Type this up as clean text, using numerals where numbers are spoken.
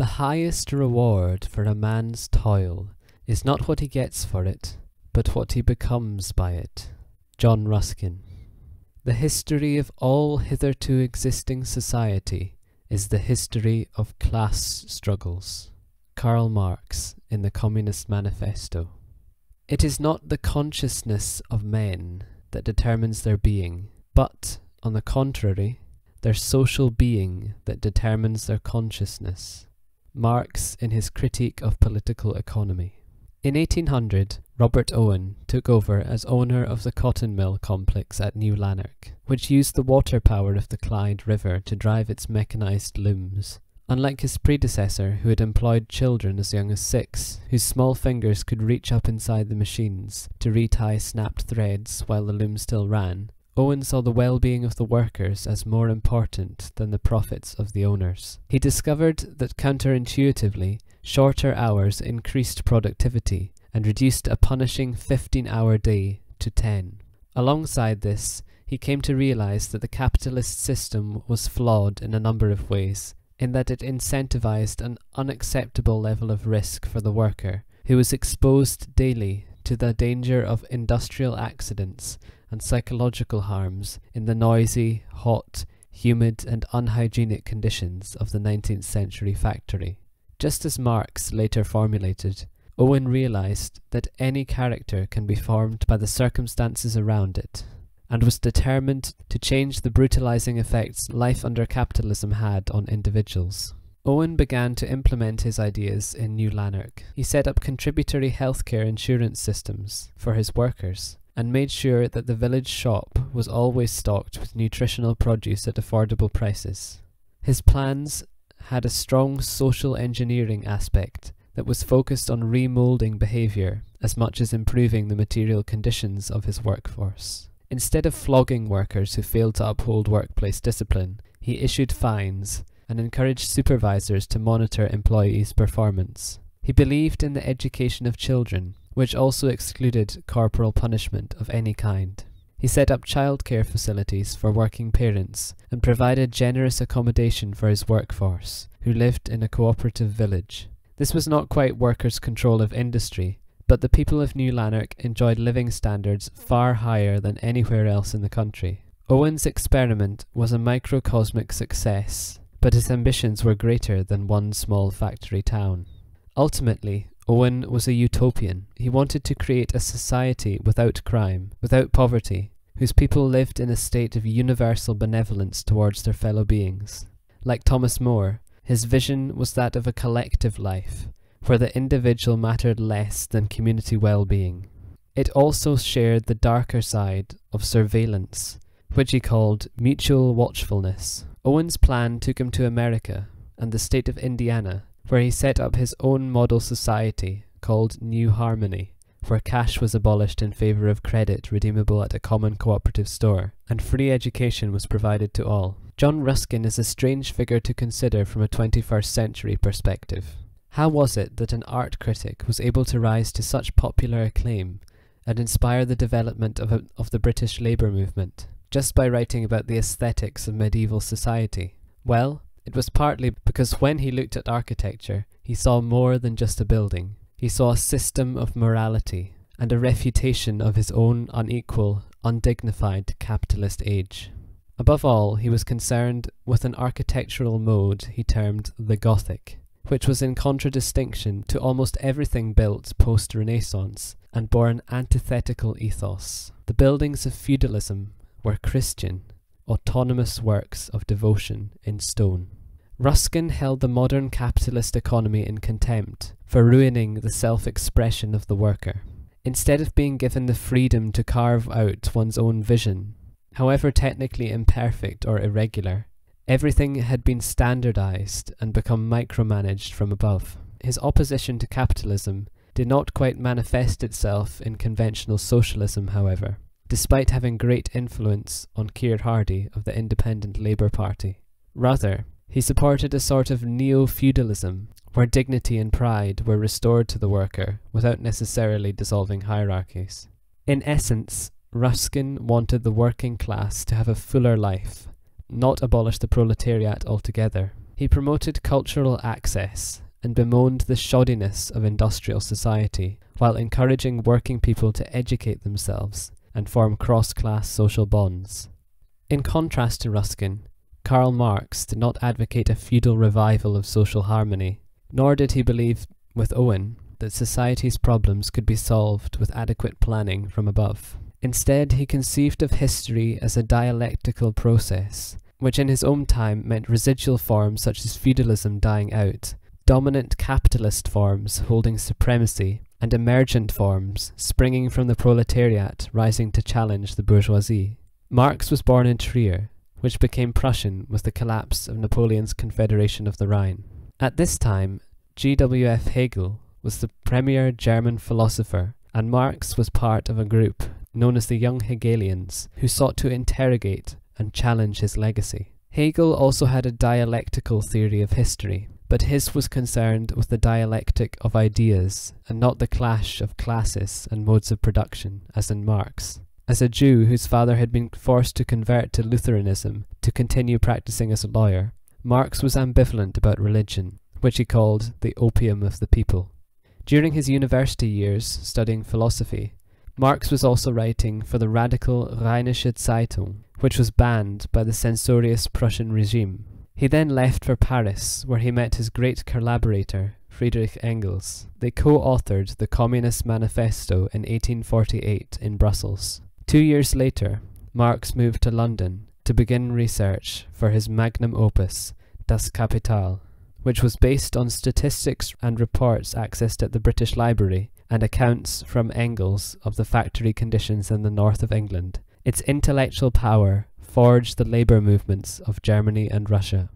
The highest reward for a man's toil is not what he gets for it, but what he becomes by it. John Ruskin. The history of all hitherto existing society is the history of class struggles. Karl Marx in the Communist Manifesto. It is not the consciousness of men that determines their being, but, on the contrary, their social being that determines their consciousness. Marx in his Critique of Political Economy. In 1800, Robert Owen took over as owner of the cotton mill complex at New Lanark, which used the water power of the Clyde River to drive its mechanized looms. Unlike his predecessor, who had employed children as young as 6, whose small fingers could reach up inside the machines to retie snapped threads while the loom still ran, Owen saw the well-being of the workers as more important than the profits of the owners. He discovered that counterintuitively, shorter hours increased productivity and reduced a punishing 15-hour day to 10. Alongside this, he came to realize that the capitalist system was flawed in a number of ways, in that it incentivized an unacceptable level of risk for the worker, who was exposed daily to the danger of industrial accidents and psychological harms in the noisy, hot, humid and unhygienic conditions of the 19th century factory. Just as Marx later formulated, Owen realized that any character can be formed by the circumstances around it, and was determined to change the brutalizing effects life under capitalism had on individuals. Owen began to implement his ideas in New Lanark. He set up contributory healthcare insurance systems for his workers, and made sure that the village shop was always stocked with nutritional produce at affordable prices. His plans had a strong social engineering aspect that was focused on remoulding behaviour as much as improving the material conditions of his workforce. Instead of flogging workers who failed to uphold workplace discipline, he issued fines and encouraged supervisors to monitor employees' performance. He believed in the education of children, which also excluded corporal punishment of any kind. He set up childcare facilities for working parents and provided generous accommodation for his workforce, who lived in a cooperative village. This was not quite workers' control of industry, but the people of New Lanark enjoyed living standards far higher than anywhere else in the country. Owen's experiment was a microcosmic success, but his ambitions were greater than one small factory town. Ultimately, Owen was a utopian. He wanted to create a society without crime, without poverty, whose people lived in a state of universal benevolence towards their fellow beings. Like Thomas More, his vision was that of a collective life, where the individual mattered less than community well-being. It also shared the darker side of surveillance, which he called mutual watchfulness. Owen's plan took him to America and the state of Indiana, where he set up his own model society called New Harmony, where cash was abolished in favour of credit redeemable at a common cooperative store, and free education was provided to all. John Ruskin is a strange figure to consider from a 21st century perspective. How was it that an art critic was able to rise to such popular acclaim and inspire the development of the British labour movement, just by writing about the aesthetics of medieval society? Well, it was partly because when he looked at architecture, he saw more than just a building. He saw a system of morality and a refutation of his own unequal, undignified capitalist age. Above all, he was concerned with an architectural mode he termed the Gothic, which was in contradistinction to almost everything built post-Renaissance and bore an antithetical ethos. The buildings of feudalism were Christian, autonomous works of devotion in stone. Ruskin held the modern capitalist economy in contempt for ruining the self-expression of the worker. Instead of being given the freedom to carve out one's own vision, however technically imperfect or irregular, everything had been standardized and become micromanaged from above. His opposition to capitalism did not quite manifest itself in conventional socialism, however, despite having great influence on Keir Hardie of the Independent Labour Party. Rather, he supported a sort of neo-feudalism, where dignity and pride were restored to the worker without necessarily dissolving hierarchies. In essence, Ruskin wanted the working class to have a fuller life, not abolish the proletariat altogether. He He promoted cultural access and bemoaned the shoddiness of industrial society, while encouraging working people to educate themselves and form cross-class social bonds. In contrast to Ruskin, Karl Marx did not advocate a feudal revival of social harmony, nor did he believe, with Owen, that society's problems could be solved with adequate planning from above. Instead, he conceived of history as a dialectical process, which in his own time meant residual forms such as feudalism dying out, dominant capitalist forms holding supremacy, and emergent forms springing from the proletariat rising to challenge the bourgeoisie. Marx was born in Trier, which became Prussian with the collapse of Napoleon's Confederation of the Rhine. At this time, G.W.F. Hegel was the premier German philosopher, and Marx was part of a group known as the Young Hegelians, who sought to interrogate and challenge his legacy. Hegel also had a dialectical theory of history, but his was concerned with the dialectic of ideas and not the clash of classes and modes of production, as in Marx. As a Jew whose father had been forced to convert to Lutheranism to continue practicing as a lawyer, Marx was ambivalent about religion, which he called the opium of the people. During his university years studying philosophy, Marx was also writing for the radical Rheinische Zeitung, which was banned by the censorious Prussian regime. He then left for Paris, where he met his great collaborator, Friedrich Engels. They co-authored the Communist Manifesto in 1848 in Brussels. 2 years later, Marx moved to London to begin research for his magnum opus, Das Kapital, which was based on statistics and reports accessed at the British Library and accounts from Engels of the factory conditions in the north of England. Its intellectual power forged the labour movements of Germany and Russia.